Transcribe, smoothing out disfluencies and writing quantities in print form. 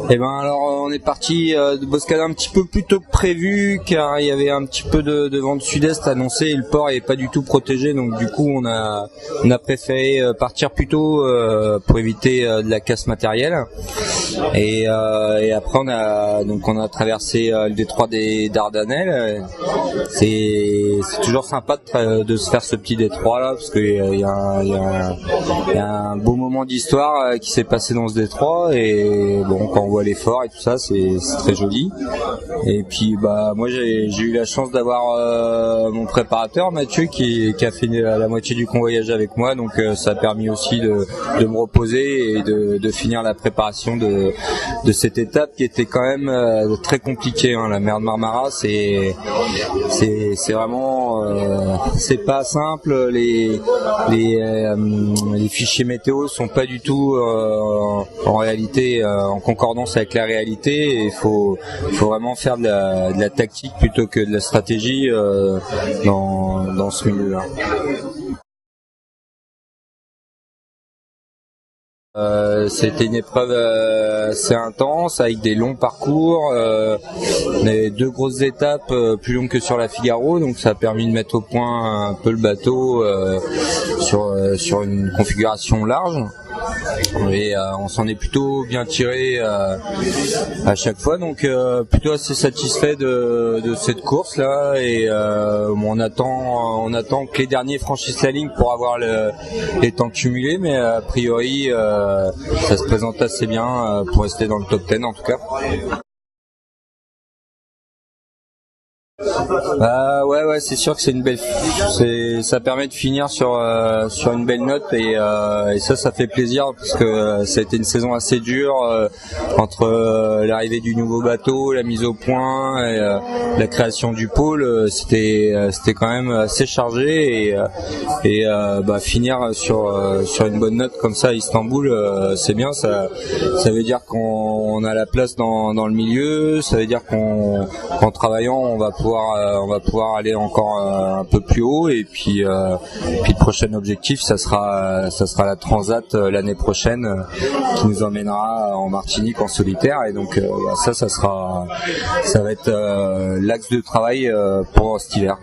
Eh ben alors on est parti de Boscada un petit peu plus tôt que prévu car il y avait un petit peu de vent de sud-est annoncé et le port est pas du tout protégé, donc du coup on a préféré partir plus tôt pour éviter de la casse matérielle et après on a traversé le détroit des Dardanelles. C'est toujours sympa de se faire ce petit détroit là parce qu'il y a un beau moment d'histoire qui s'est passé dans ce détroit et bon, quand on voit les forts et tout ça, c'est très joli. Et puis bah moi j'ai eu la chance d'avoir mon préparateur Mathieu qui a fait la moitié du convoyage avec moi, donc ça a permis aussi de me reposer et de finir la préparation de cette étape qui était quand même très compliquée. La mer de Marmara, c'est vraiment c'est pas simple. Les fichiers météo sont pas du tout en réalité en concordance avec la réalité, et il faut vraiment faire de la tactique plutôt que de la stratégie dans ce milieu-là. C'était une épreuve assez intense avec des longs parcours, deux grosses étapes plus longues que sur la Figaro, donc ça a permis de mettre au point un peu le bateau sur une configuration large. Et on s'en est plutôt bien tiré à chaque fois, donc plutôt assez satisfait de cette course là, et on attend que les derniers franchissent la ligne pour avoir les temps cumulés, mais a priori ça se présente assez bien pour rester dans le top 10 en tout cas. Ouais, c'est sûr que c'est une belle, ça permet de finir sur une belle note, et ça fait plaisir parce que ça a été une saison assez dure entre l'arrivée du nouveau bateau, la mise au point et la création du pôle. C'était quand même assez chargé, et finir sur une bonne note comme ça à Istanbul, c'est bien. Ça veut dire qu'on a la place dans le milieu, ça veut dire qu'en travaillant on va pouvoir aller encore un peu plus haut, et puis le prochain objectif ça sera la Transat l'année prochaine qui nous emmènera en Martinique en solitaire, et donc ça va être l'axe de travail pour cet hiver.